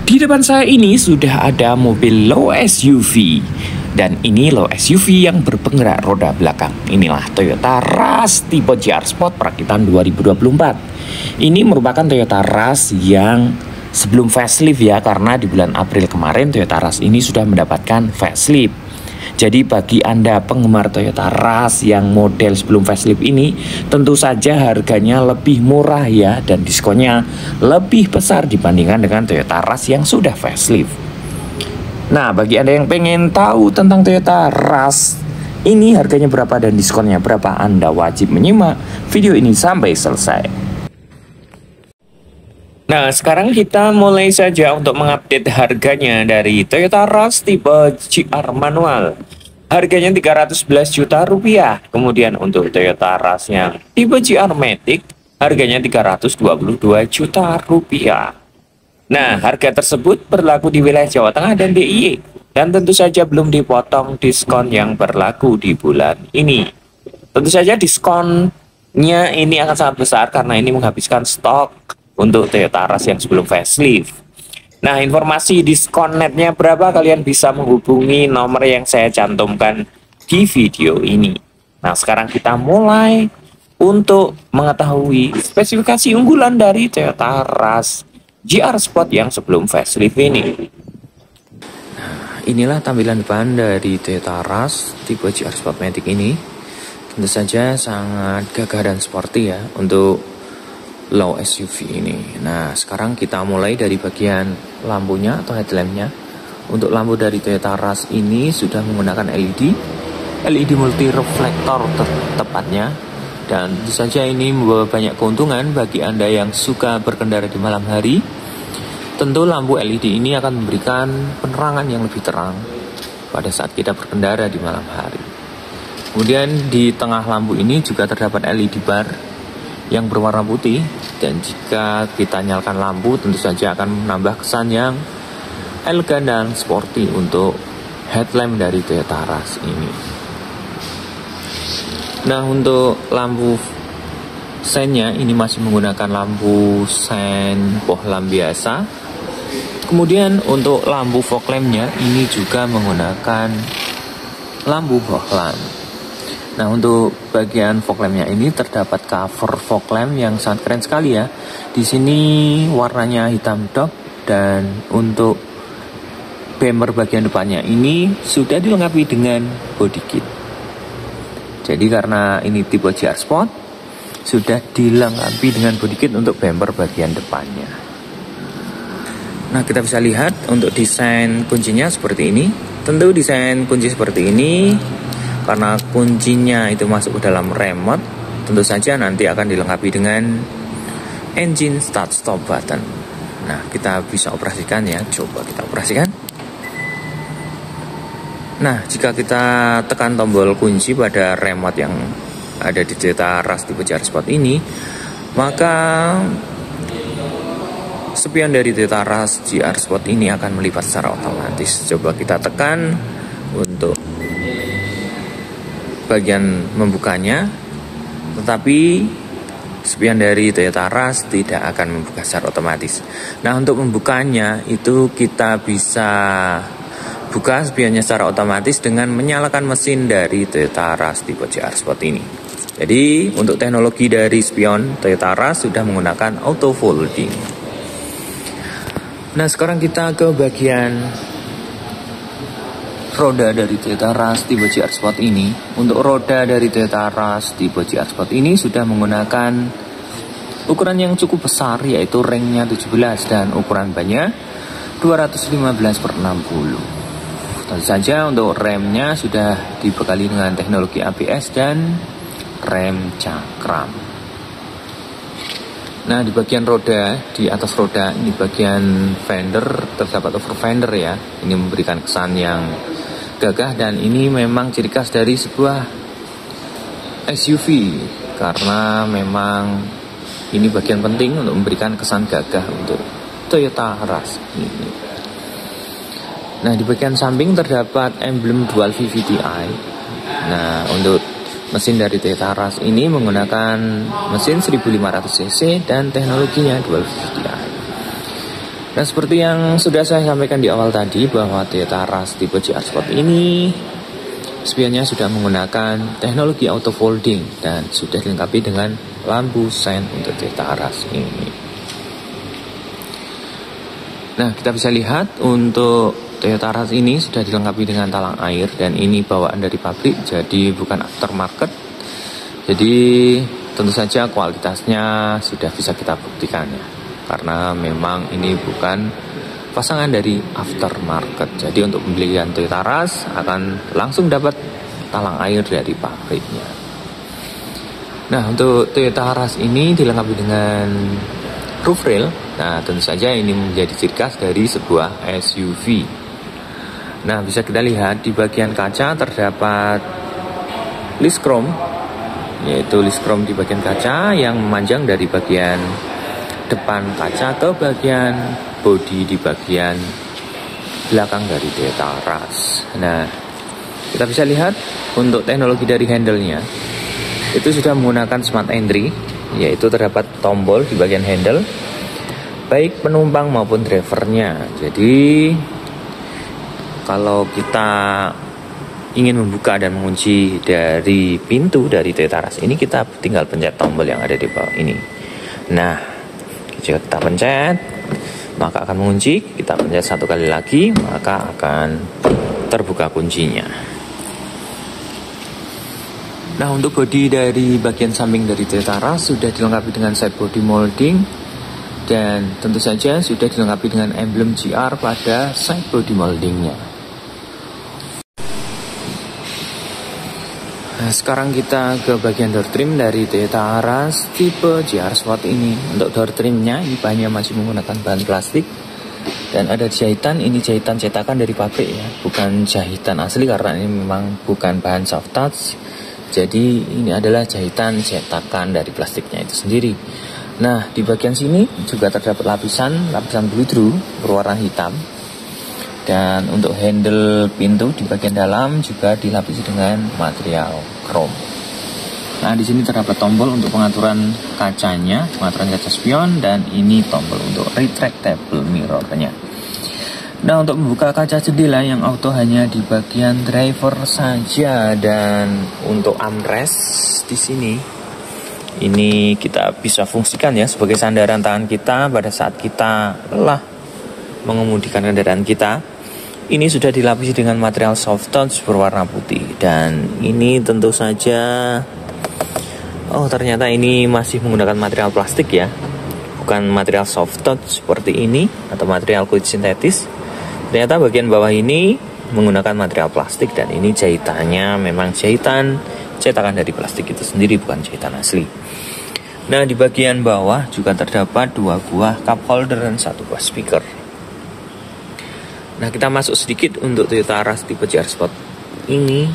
Di depan saya ini sudah ada mobil low SUV. Dan ini low SUV yang berpenggerak roda belakang. Inilah Toyota Rush tipe GR Sport perakitan 2024. Ini merupakan Toyota Rush yang sebelum facelift ya, karena di bulan April kemarin Toyota Rush ini sudah mendapatkan facelift. Jadi bagi Anda penggemar Toyota Rush yang model sebelum facelift ini, tentu saja harganya lebih murah ya, dan diskonnya lebih besar dibandingkan dengan Toyota Rush yang sudah facelift. Nah, bagi Anda yang pengen tahu tentang Toyota Rush ini harganya berapa dan diskonnya berapa, Anda wajib menyimak video ini sampai selesai. Nah, sekarang kita mulai saja untuk mengupdate harganya dari Toyota Rush tipe GR manual. Harganya 311 juta rupiah. Kemudian untuk Toyota Rush yang tipe GR Matic, harganya 322 juta rupiah. Nah, harga tersebut berlaku di wilayah Jawa Tengah dan DIY. Dan tentu saja belum dipotong diskon yang berlaku di bulan ini. Tentu saja diskonnya ini akan sangat besar karena ini menghabiskan stok untuk Toyota Rush yang sebelum facelift. Nah, informasi diskon netnya berapa, kalian bisa menghubungi nomor yang saya cantumkan di video ini. Nah, sekarang kita mulai untuk mengetahui spesifikasi unggulan dari Toyota Rush GR Sport yang sebelum facelift ini. Nah, inilah tampilan depan dari Toyota Rush tipe GR Sport Matic ini. Tentu saja sangat gagah dan sporty ya untuk low SUV ini. Nah, sekarang kita mulai dari bagian lampunya atau headlampnya. Untuk lampu dari Toyota Rush ini sudah menggunakan LED multi reflektor tepatnya. Dan tentu saja ini membawa banyak keuntungan bagi Anda yang suka berkendara di malam hari. Tentu lampu LED ini akan memberikan penerangan yang lebih terang pada saat kita berkendara di malam hari. Kemudian di tengah lampu ini juga terdapat LED bar yang berwarna putih, dan jika kita nyalakan lampu tentu saja akan menambah kesan yang elegan dan sporty untuk headlamp dari Toyota Rush ini. Nah, untuk lampu seinnya ini masih menggunakan lampu sein bohlam biasa. Kemudian untuk lampu fog lampnya ini juga menggunakan lampu bohlam. Nah, untuk bagian fog lampnya ini terdapat cover fog lamp yang sangat keren sekali ya. Di sini warnanya hitam dok, dan untuk bumper bagian depannya ini sudah dilengkapi dengan body kit. Jadi karena ini tipe GR Sport, sudah dilengkapi dengan body kit untuk bumper bagian depannya. Nah, kita bisa lihat untuk desain kuncinya seperti ini. Tentu desain kunci seperti ini karena kuncinya itu masuk ke dalam remote, tentu saja nanti akan dilengkapi dengan engine start stop button. Nah, kita bisa operasikan ya, coba kita operasikan. Nah, jika kita tekan tombol kunci pada remote yang ada di Toyota Rush tipe GR Sport ini, maka spion dari Toyota Rush GR Sport ini akan melipat secara otomatis. Coba kita tekan untuk bagian membukanya, tetapi spion dari Toyota Rush tidak akan membuka secara otomatis. Nah, untuk membukanya itu kita bisa buka spionnya secara otomatis dengan menyalakan mesin dari Toyota Rush tipe GR Sport ini. Jadi untuk teknologi dari spion Toyota Rush sudah menggunakan auto folding. Nah, sekarang kita ke bagian roda dari Toyota Rush tipe GR Sport ini. Untuk roda dari Toyota Rush tipe GR Sport ini sudah menggunakan ukuran yang cukup besar, yaitu ringnya 17 dan ukuran bannya 215/60. Tentu saja untuk remnya sudah dibekali dengan teknologi ABS dan rem cakram. Nah, di bagian roda, di atas roda ini bagian fender terdapat over fender ya. Ini memberikan kesan yang gagah, dan ini memang ciri khas dari sebuah SUV karena memang ini bagian penting untuk memberikan kesan gagah untuk Toyota Rush ini. Nah, di bagian samping terdapat emblem dual VVT-i. Nah, untuk mesin dari Toyota Rush ini menggunakan mesin 1500 cc dan teknologinya dual VVT-i. Nah, seperti yang sudah saya sampaikan di awal tadi bahwa Toyota Rush tipe GR Sport ini spionnya sudah menggunakan teknologi auto folding dan sudah dilengkapi dengan lampu sen untuk Toyota Rush ini. Nah, kita bisa lihat untuk Toyota Rush ini sudah dilengkapi dengan talang air dan ini bawaan dari pabrik, jadi bukan aftermarket. Jadi tentu saja kualitasnya sudah bisa kita buktikan ya, karena memang ini bukan pasangan dari aftermarket. Jadi untuk pembelian Toyota Rush akan langsung dapat talang air dari pabriknya. Nah, untuk Toyota Rush ini dilengkapi dengan roof rail. Nah, tentu saja ini menjadi ciri khas dari sebuah SUV. Nah, bisa kita lihat di bagian kaca terdapat list chrome, yaitu list chrome di bagian kaca yang memanjang dari bagian depan kaca ke bagian bodi di bagian belakang dari Toyota Rush. Nah, kita bisa lihat untuk teknologi dari handle-nya itu sudah menggunakan smart entry, yaitu terdapat tombol di bagian handle baik penumpang maupun drivernya. Jadi kalau kita ingin membuka dan mengunci dari pintu dari Toyota Rush ini, kita tinggal pencet tombol yang ada di bawah ini. Nah, jika kita pencet maka akan mengunci, kita pencet satu kali lagi maka akan terbuka kuncinya. Nah, untuk bodi dari bagian samping dari Toyota Rush sudah dilengkapi dengan side body molding dan tentu saja sudah dilengkapi dengan emblem GR pada side body moldingnya. Nah, sekarang kita ke bagian door trim dari Toyota Rush tipe GR Sport ini. Untuk door trimnya ini bahannya masih menggunakan bahan plastik dan ada jahitan. Ini jahitan cetakan dari pabrik ya, bukan jahitan asli karena ini memang bukan bahan soft touch. Jadi ini adalah jahitan cetakan dari plastiknya itu sendiri. Nah, di bagian sini juga terdapat lapisan bleed-through berwarna hitam. Dan untuk handle pintu di bagian dalam juga dilapisi dengan material chrome. Nah, di sini terdapat tombol untuk pengaturan kacanya, pengaturan kaca spion, dan ini tombol untuk retractable mirrornya. Nah, untuk membuka kaca jendela yang auto hanya di bagian driver saja, dan untuk armrest di sini ini kita bisa fungsikan ya sebagai sandaran tangan kita pada saat kita lelah mengemudikan kendaraan kita. Ini sudah dilapisi dengan material soft touch berwarna putih dan ini tentu saja ternyata ini masih menggunakan material plastik ya, bukan material soft touch seperti ini atau material kulit sintetis. Ternyata bagian bawah ini menggunakan material plastik dan ini jahitannya memang jahitan cetakan dari plastik itu sendiri, bukan jahitan asli. Nah, di bagian bawah juga terdapat 2 buah cup holder dan 1 buah speaker. Nah, kita masuk sedikit untuk Toyota Rush tipe GR Sport ini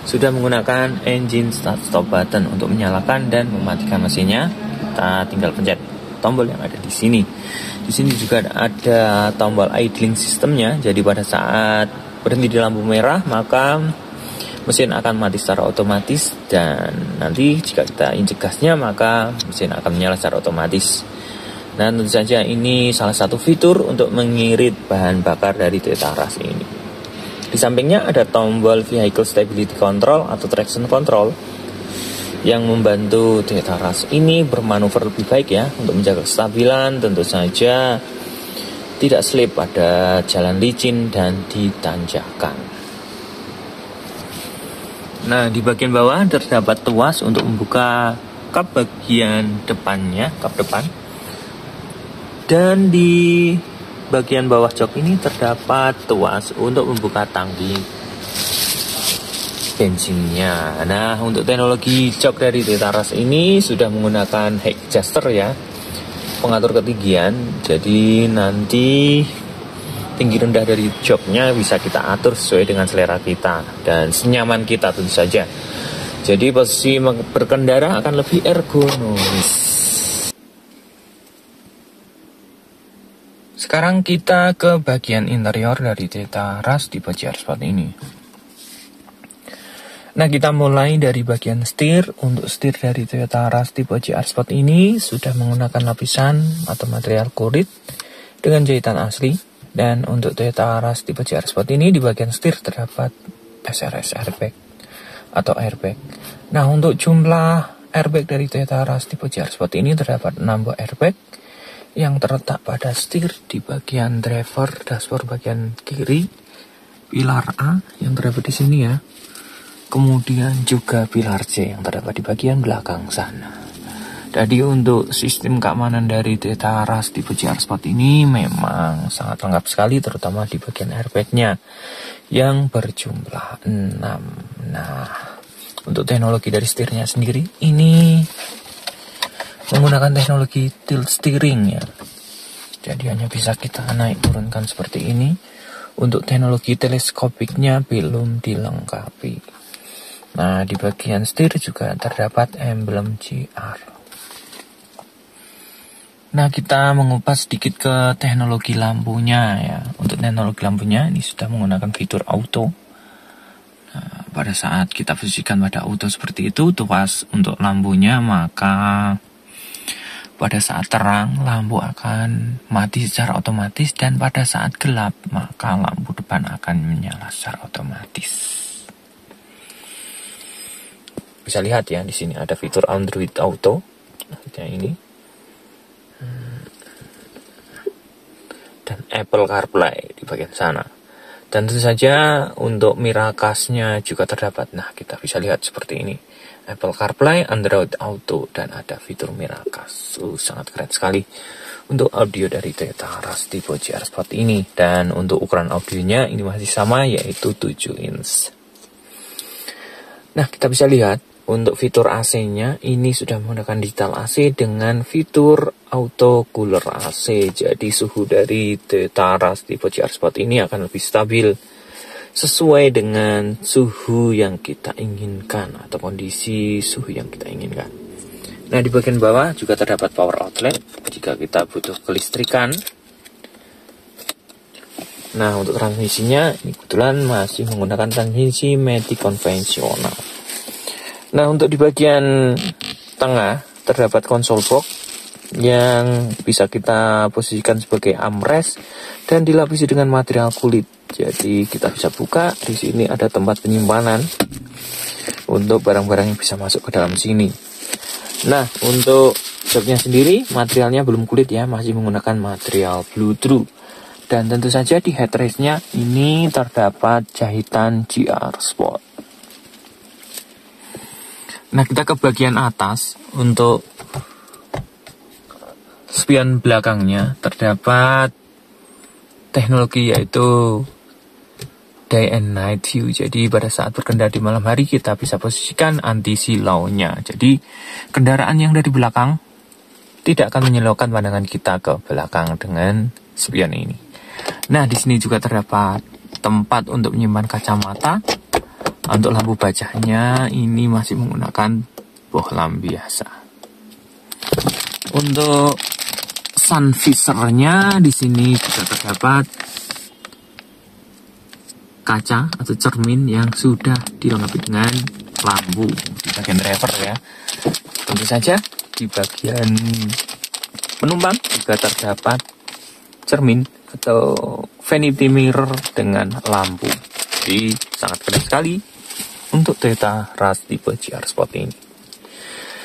sudah menggunakan engine start stop button untuk menyalakan dan mematikan mesinnya. Kita tinggal pencet tombol yang ada di sini. Di sini juga ada tombol idling sistemnya. Jadi pada saat berhenti di lampu merah maka mesin akan mati secara otomatis dan nanti jika kita injek gasnya maka mesin akan menyala secara otomatis. Nah, tentu saja ini salah satu fitur untuk mengirit bahan bakar dari Toyota Rush ini. Di sampingnya ada tombol Vehicle Stability Control atau Traction Control yang membantu Toyota Rush ini bermanuver lebih baik ya untuk menjaga kestabilan, tentu saja tidak slip pada jalan licin dan ditanjakan. Nah, di bagian bawah terdapat tuas untuk membuka kap bagian depannya, kap depan. Dan di bagian bawah jok ini terdapat tuas untuk membuka tangki bensinnya. Nah, untuk teknologi jok dari Toyota Rush ini sudah menggunakan height adjuster ya, pengatur ketinggian. Jadi nanti tinggi rendah dari joknya bisa kita atur sesuai dengan selera kita dan senyaman kita tentu saja. Jadi posisi berkendara akan lebih ergonomis. Sekarang kita ke bagian interior dari Toyota Rush tipe GR Sport ini. Nah, kita mulai dari bagian setir. Untuk setir dari Toyota Rush tipe GR Sport ini sudah menggunakan lapisan atau material kulit dengan jahitan asli. Dan untuk Toyota Rush tipe GR Sport ini di bagian setir terdapat SRS airbag atau airbag. Nah, untuk jumlah airbag dari Toyota Rush tipe GR Sport ini terdapat 6 buah airbag yang terletak pada setir di bagian driver dashboard bagian kiri, pilar A yang terdapat di sini ya. Kemudian juga pilar C yang terdapat di bagian belakang sana. Jadi untuk sistem keamanan dari Toyota Rush tipe GR Sport ini memang sangat lengkap sekali, terutama di bagian airbagnya yang berjumlah 6. Nah, untuk teknologi dari setirnya sendiri ini menggunakan teknologi tilt steering ya. Jadi hanya bisa kita naik turunkan seperti ini. Untuk teknologi teleskopiknya belum dilengkapi. Nah, di bagian setir juga terdapat emblem GR. Nah, kita mengupas sedikit ke teknologi lampunya ya. Untuk teknologi lampunya ini sudah menggunakan fitur auto. Nah, pada saat kita posisikan pada auto seperti itu, tuas untuk lampunya, maka pada saat terang lampu akan mati secara otomatis, dan pada saat gelap maka lampu depan akan menyala secara otomatis. Bisa lihat ya, di sini ada fitur Android Auto. Nah, ini. Dan Apple CarPlay di bagian sana. Dan tentu saja untuk Miracast-nya juga terdapat. Nah, kita bisa lihat seperti ini. Apple CarPlay, Android Auto, dan ada fitur Miracast. Sangat keren sekali untuk audio dari Toyota Rush tipe GR Sport ini. Dan untuk ukuran audionya ini masih sama, yaitu 7 inch. Nah, kita bisa lihat untuk fitur AC-nya ini sudah menggunakan digital AC dengan fitur auto cooler AC. Jadi suhu dari Toyota Rush tipe GR Sport ini akan lebih stabil sesuai dengan suhu yang kita inginkan atau kondisi suhu yang kita inginkan. Nah, di bagian bawah juga terdapat power outlet jika kita butuh kelistrikan. Nah, untuk transmisinya ini kebetulan masih menggunakan transmisi matic konvensional. Nah, untuk di bagian tengah terdapat konsol box yang bisa kita posisikan sebagai armrest dan dilapisi dengan material kulit. Jadi kita bisa buka, di sini ada tempat penyimpanan untuk barang-barang yang bisa masuk ke dalam sini. Nah, untuk joknya sendiri materialnya belum kulit ya, masih menggunakan material blue true. Dan tentu saja di headrest-nya ini terdapat jahitan GR Sport. Nah, kita ke bagian atas. Untuk spion belakangnya terdapat teknologi yaitu day and night view. Jadi pada saat berkendara di malam hari kita bisa posisikan anti silau-nya. Jadi kendaraan yang dari belakang tidak akan menyilaukan pandangan kita ke belakang dengan spion ini. Nah, di sini juga terdapat tempat untuk menyimpan kacamata. Untuk lampu bacanya ini masih menggunakan bohlam biasa. Untuk sun visor-nya di sini juga terdapat kaca atau cermin yang sudah dilengkapi dengan lampu di bagian driver ya. Tentu saja di bagian penumpang juga terdapat cermin atau vanity mirror dengan lampu. Jadi sangat keren sekali untuk Toyota Rush tipe GR Sport ini.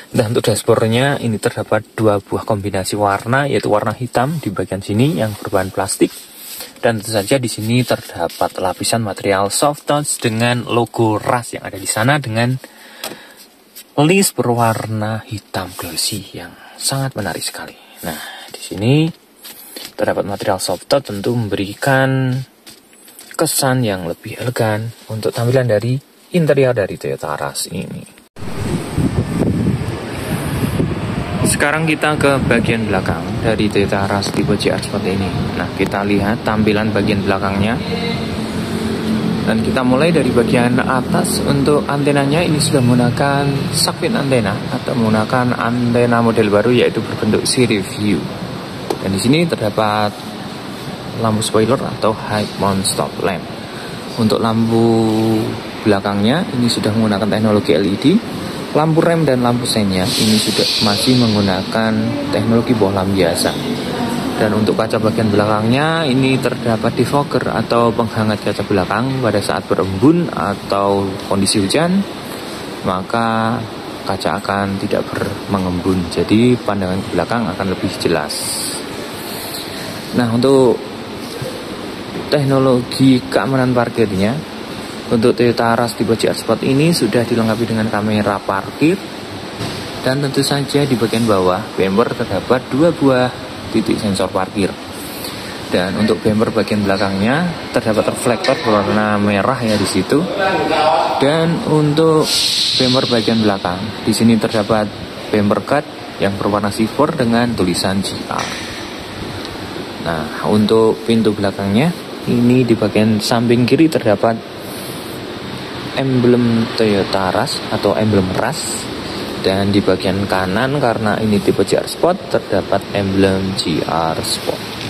Dan untuk dashboardnya ini terdapat 2 buah kombinasi warna, yaitu warna hitam di bagian sini yang berbahan plastik, dan tentu saja di sini terdapat lapisan material soft touch dengan logo Rush yang ada di sana dengan list berwarna hitam glossy yang sangat menarik sekali. Nah, di sini terdapat material soft touch tentu memberikan kesan yang lebih elegan untuk tampilan dari interior dari Toyota Rush ini. Sekarang kita ke bagian belakang dari Toyota Rush tipe GR Sport ini. Nah, kita lihat tampilan bagian belakangnya. Dan kita mulai dari bagian atas. Untuk antenanya ini sudah menggunakan shark-fin antena atau menggunakan antena model baru yaitu berbentuk series view. Dan di sini terdapat lampu spoiler atau high mount stop lamp. Untuk lampu belakangnya ini sudah menggunakan teknologi LED. Lampu rem dan lampu seinnya ini sudah masih menggunakan teknologi bohlam biasa. Dan untuk kaca bagian belakangnya ini terdapat defogger atau penghangat kaca belakang. Pada saat berembun atau kondisi hujan, maka kaca akan tidak mengembun, jadi pandangan ke belakang akan lebih jelas. Nah, untuk teknologi keamanan parkirnya, untuk Toyota Rush tipe GR Sport ini sudah dilengkapi dengan kamera parkir, dan tentu saja di bagian bawah bumper terdapat 2 buah titik sensor parkir. Dan untuk bumper bagian belakangnya terdapat reflektor berwarna merah ya di situ. Dan untuk bumper bagian belakang, di sini terdapat bumper guard yang berwarna silver dengan tulisan GR. Nah, untuk pintu belakangnya ini di bagian samping kiri terdapat emblem Toyota Rush atau emblem Rush. Dan di bagian kanan karena ini tipe GR Sport terdapat emblem GR Sport.